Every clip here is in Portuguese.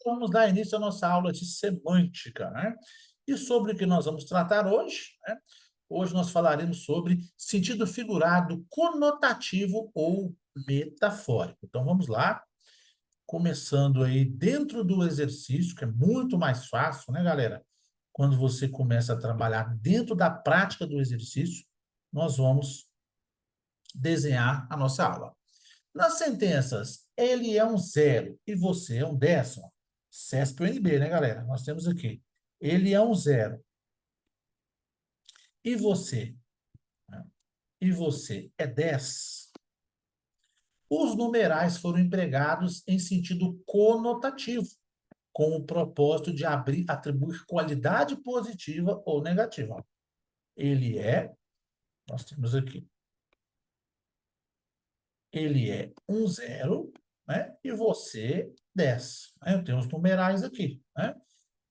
Vamos dar início à nossa aula de semântica, né? E sobre o que nós vamos tratar hoje, né? Hoje nós falaremos sobre sentido figurado, conotativo ou metafórico. Então vamos lá, começando aí dentro do exercício, que é muito mais fácil, né, galera? Quando você começa a trabalhar dentro da prática do exercício, nós vamos desenhar a nossa aula. Nas sentenças, ele é um zero e você é um décimo. CESP-UNB, né, galera? Nós temos aqui. Ele é um zero. E você? Né? E você é 10. Os numerais foram empregados em sentido conotativo, com o propósito de atribuir qualidade positiva ou negativa. Ele é, nós temos aqui, ele é um zero, né? E você 10. Né? Eu tenho os numerais aqui, né?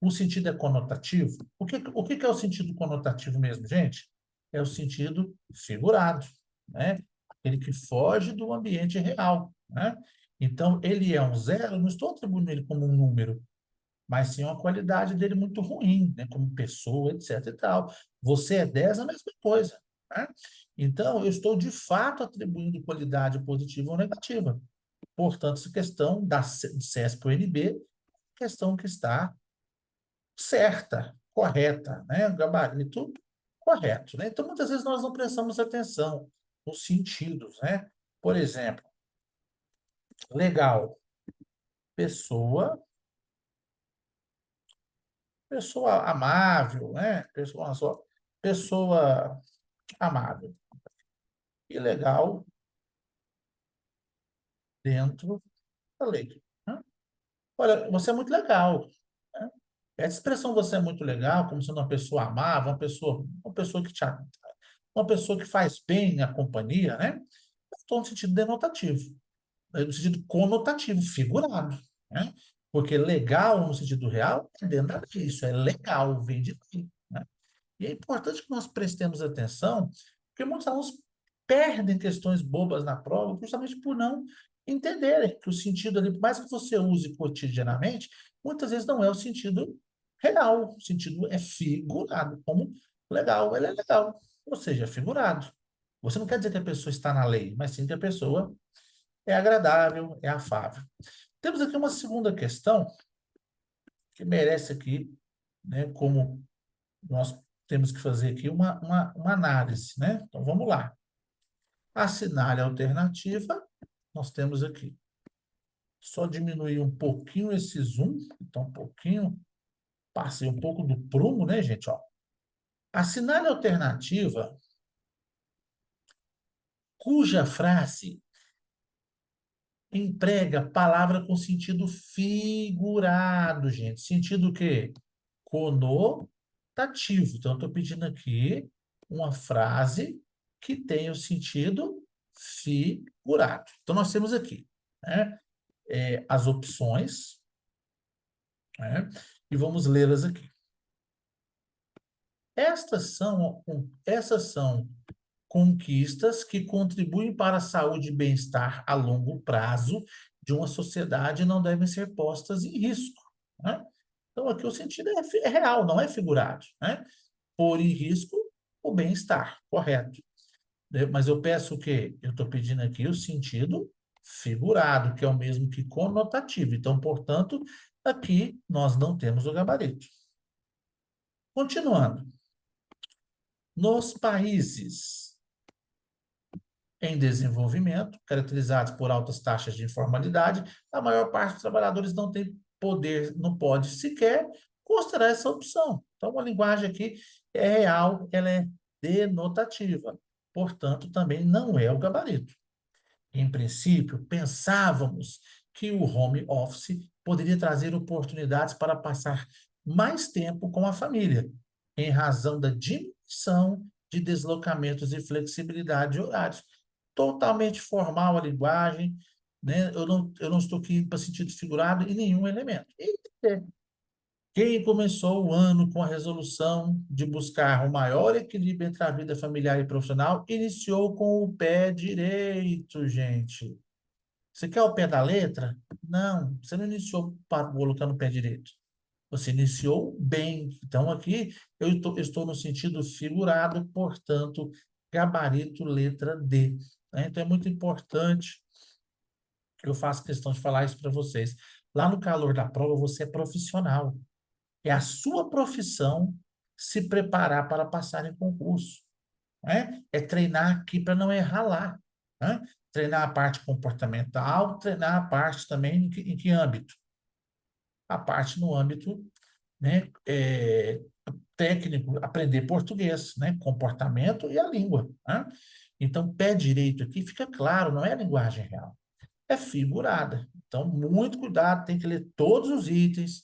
O sentido é conotativo. O que é o sentido conotativo mesmo, gente? É o sentido figurado, né? Aquele que foge do ambiente real, né? Então, ele é um zero, não estou atribuindo ele como um número, mas sim uma qualidade dele muito ruim, né? Como pessoa, etc e tal. Você é 10, a mesma coisa, né? Então, eu estou de fato atribuindo qualidade positiva ou negativa. Portanto, essa questão da CESP-UNB, questão que está certa, correta, né? O gabarito correto, né? Então, muitas vezes nós não prestamos atenção nos sentidos, né? Por exemplo, legal, pessoa, pessoa amável, né? Pessoa amável. E legal dentro da lei, né? Olha, você é muito legal, né? Essa expressão você é muito legal, como sendo uma pessoa amável, uma pessoa que te, uma pessoa que faz bem a companhia, né? Estou no sentido denotativo, no sentido conotativo, figurado, né? Porque legal no sentido real é dentro disso, é legal, vem de ti, né? E é importante que nós prestemos atenção, porque muitos alunos perdem questões bobas na prova justamente por não entenderem que o sentido ali, por mais que você use cotidianamente, muitas vezes não é o sentido real, o sentido é figurado, como legal, ele é legal, ou seja, é figurado. Você não quer dizer que a pessoa está na lei, mas sim que a pessoa é agradável, é afável. Temos aqui uma segunda questão que merece aqui, né, como nós temos que fazer aqui uma análise, né? Então, vamos lá. Assinale a alternativa, nós temos aqui. Só diminuir um pouquinho esse zoom, então um pouquinho, passei um pouco do prumo, né, gente? Ó. Assinale a alternativa cuja frase emprega palavra com sentido figurado, gente. Sentido o quê? Conotativo. Então, eu estou pedindo aqui uma frase que tenha o sentido figurado. Então, nós temos aqui, né, as opções, né, e vamos lê-las aqui. Essas são conquistas que contribuem para a saúde e bem-estar a longo prazo de uma sociedade e não devem ser postas em risco, né? Então, aqui o sentido é real, não é figurado, né? Pôr em risco o bem-estar, correto. Mas eu peço o quê? Eu estou pedindo aqui o sentido figurado, que é o mesmo que conotativo. Então, portanto, aqui nós não temos o gabarito. Continuando. Nos países em desenvolvimento, caracterizados por altas taxas de informalidade, a maior parte dos trabalhadores não tem poder, não pode sequer considerar essa opção. Então, a linguagem aqui é real, ela é denotativa. Portanto, também não é o gabarito. Em princípio, pensávamos que o home office poderia trazer oportunidades para passar mais tempo com a família, em razão da diminuição de deslocamentos e flexibilidade de horários. Totalmente formal a linguagem, né? Eu não estou aqui para sentido figurado em nenhum elemento. E quem começou o ano com a resolução de buscar o maior equilíbrio entre a vida familiar e profissional, iniciou com o pé direito, gente. Você quer o pé da letra? Não, você não iniciou colocando o pé direito. Você iniciou bem. Então, aqui eu estou no sentido figurado, portanto, gabarito letra D. Né? Então, é muito importante que eu faça questão de falar isso para vocês. Lá no calor da prova, você é profissional. É a sua profissão se preparar para passar em concurso. Né? É treinar aqui para não errar lá. Né? Treinar a parte comportamental, treinar a parte também em que âmbito? A parte no âmbito, né, técnico, aprender português, né, comportamento e a língua. Né? Então, pé direito aqui fica claro, não é linguagem real, é figurada. Então, muito cuidado, tem que ler todos os itens,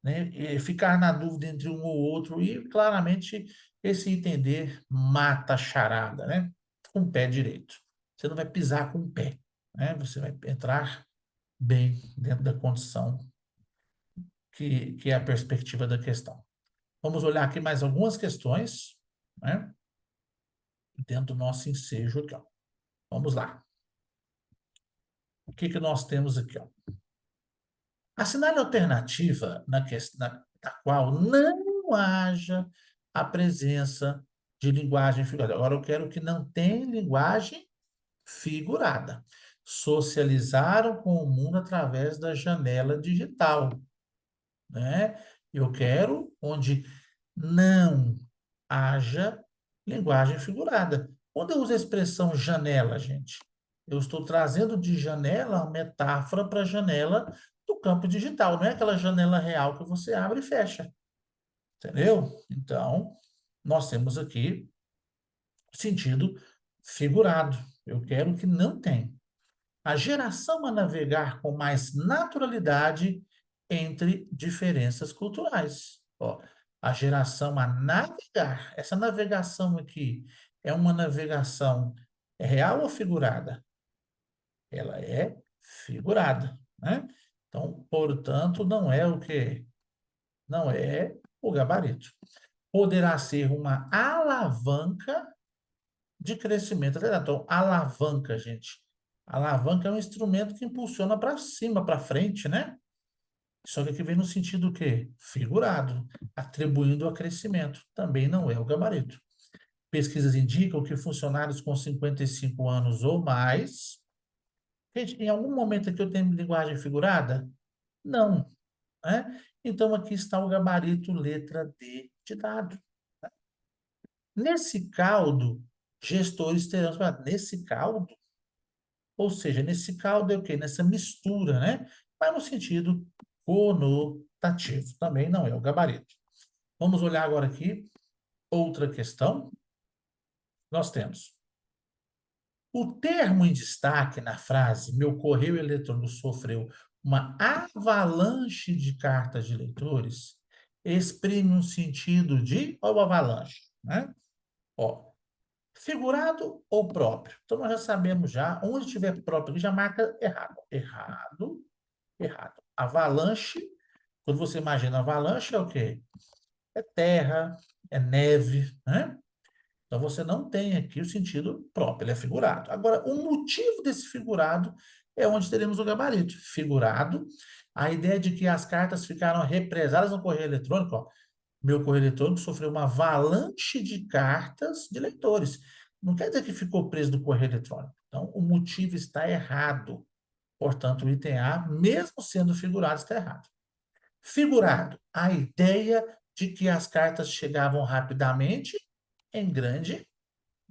né, e ficar na dúvida entre um ou outro, e claramente esse entender mata a charada, né, com o pé direito. Você não vai pisar com o pé, né, você vai entrar bem dentro da condição que é a perspectiva da questão. Vamos olhar aqui mais algumas questões, né, dentro do nosso ensejo aqui, ó. Vamos lá. O que que nós temos aqui, ó? Assinale a alternativa na qual não haja a presença de linguagem figurada. Agora eu quero que não tenha linguagem figurada. Socializaram com o mundo através da janela digital, né? Eu quero onde não haja linguagem figurada. Quando eu uso a expressão janela, gente, eu estou trazendo de janela uma metáfora para janela do campo digital, não é aquela janela real que você abre e fecha, entendeu? Então, nós temos aqui sentido figurado. Eu quero que não tenha. A geração a navegar com mais naturalidade entre diferenças culturais. Ó, a geração a navegar, essa navegação aqui é uma navegação real ou figurada? Ela é figurada, né? Então, portanto, não é o quê? Não é o gabarito. Poderá ser uma alavanca de crescimento. Então, alavanca, gente. Alavanca é um instrumento que impulsiona para cima, para frente, né? Só que aqui vem no sentido o quê? Figurado, atribuindo a crescimento. Também não é o gabarito. Pesquisas indicam que funcionários com 55 anos ou mais... Gente, em algum momento aqui eu tenho linguagem figurada? Não, né? Então, aqui está o gabarito letra D de dado. Nesse caldo, gestores terão... Nesse caldo? Ou seja, nesse caldo é o quê? Nessa mistura, né? Mas no sentido conotativo. Também não é o gabarito. Vamos olhar agora aqui outra questão. Nós temos o termo em destaque na frase meu correio eletrônico sofreu uma avalanche de cartas de leitores exprime um sentido de ou avalanche, né? Ó, figurado ou próprio? Então, nós já sabemos já, onde tiver próprio, já marca errado. Errado, errado. Avalanche, quando você imagina avalanche, é o quê? É terra, é neve, né? Então, você não tem aqui o sentido próprio, ele é figurado. Agora, o motivo desse figurado é onde teremos o gabarito. Figurado, a ideia de que as cartas ficaram represadas no correio eletrônico, ó, meu correio eletrônico sofreu uma avalanche de cartas de leitores. Não quer dizer que ficou preso no correio eletrônico. Então, o motivo está errado. Portanto, o item A, mesmo sendo figurado, está errado. Figurado, a ideia de que as cartas chegavam rapidamente em grande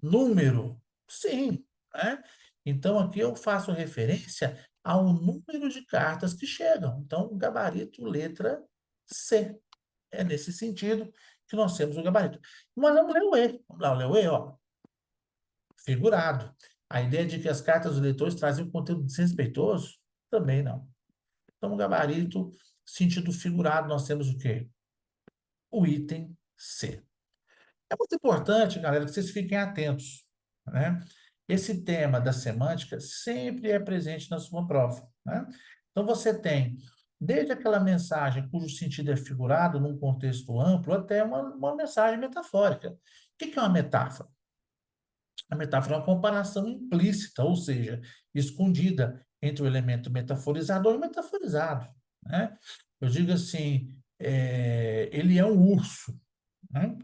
número. Sim, né? Então, aqui eu faço referência ao número de cartas que chegam. Então, gabarito letra C. É nesse sentido que nós temos o gabarito. Mas vamos ler o E. Vamos lá, ler o E, ó. Figurado. A ideia de que as cartas dos leitores trazem um conteúdo desrespeitoso? Também não. Então, o gabarito, sentido figurado, nós temos o quê? O item C. É muito importante, galera, que vocês fiquem atentos, né? Esse tema da semântica sempre é presente na sua prova, né? Então, você tem desde aquela mensagem cujo sentido é figurado num contexto amplo até uma mensagem metafórica. O que é uma metáfora? A metáfora é uma comparação implícita, ou seja, escondida entre o elemento metaforizador e o metaforizado, né? Eu digo assim, ele é um urso, né?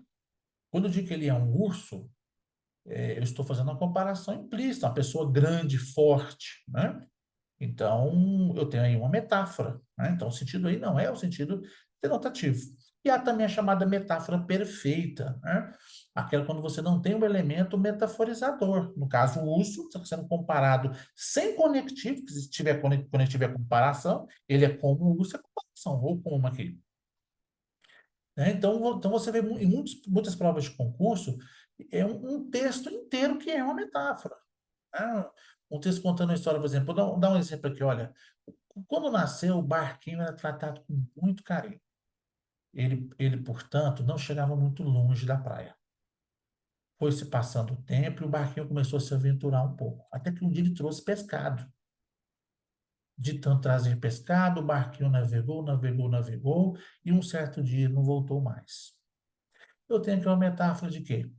Quando eu digo que ele é um urso, eu estou fazendo uma comparação implícita, uma pessoa grande, forte, né? Então, eu tenho aí uma metáfora, né? Então, o sentido aí não é o sentido denotativo. E há também a chamada metáfora perfeita, né? Aquela quando você não tem um elemento metaforizador. No caso, o urso está sendo comparado sem conectivo, que se tiver conectivo é comparação, ele é como o urso é comparação, ou como aqui. Né? Então, você vê em muitas provas de concurso, é um texto inteiro que é uma metáfora. Né? Um texto contando uma história, por exemplo, vou dar um exemplo aqui, olha. Quando nasceu, o barquinho era tratado com muito carinho. Portanto, não chegava muito longe da praia. Foi se passando o tempo e o barquinho começou a se aventurar um pouco. Até que um dia ele trouxe pescado. De tanto trazer pescado, o barquinho navegou, navegou, navegou, e um certo dia não voltou mais. Eu tenho aqui uma metáfora de quê?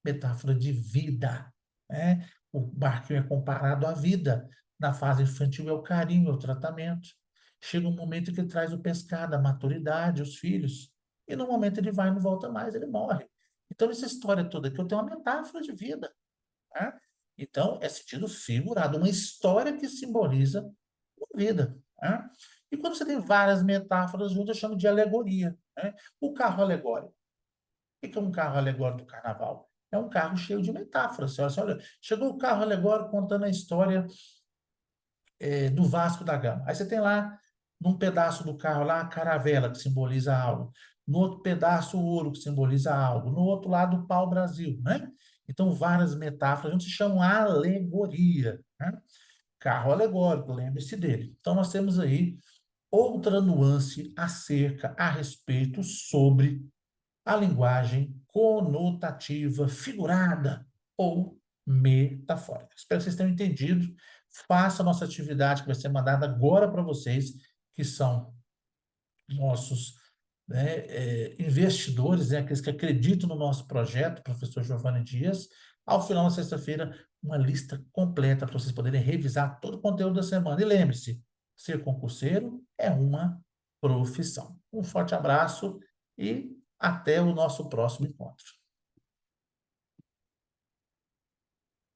Metáfora de vida, né? O barquinho é comparado à vida. Na fase infantil é o carinho, é o tratamento. Chega um momento que ele traz o pescado, a maturidade, os filhos. E no momento ele vai e não volta mais, ele morre. Então, essa história toda aqui eu tenho uma metáfora de vida, né? Então, é sentido figurado, uma história que simboliza a vida, né? E quando você tem várias metáforas juntas, eu chamo de alegoria, né? O carro alegórico. O que é um carro alegórico do carnaval? É um carro cheio de metáforas. Você olha, chegou o carro alegórico contando a história do Vasco da Gama. Aí você tem lá, num pedaço do carro lá, a caravela, que simboliza algo. No outro pedaço, o ouro, que simboliza algo. No outro lado, o pau-brasil, né? Então, várias metáforas, a gente chama alegoria, né? Carro alegórico, lembre-se dele. Então, nós temos aí outra nuance acerca, a respeito sobre a linguagem conotativa, figurada ou metafórica. Espero que vocês tenham entendido. Faça a nossa atividade que vai ser mandada agora para vocês, que são nossos, né, investidores, né, aqueles que acreditam no nosso projeto, professor Giovanni Dias. Ao final da sexta-feira, uma lista completa para vocês poderem revisar todo o conteúdo da semana. E lembre-se, ser concurseiro é uma profissão. Um forte abraço e até o nosso próximo encontro.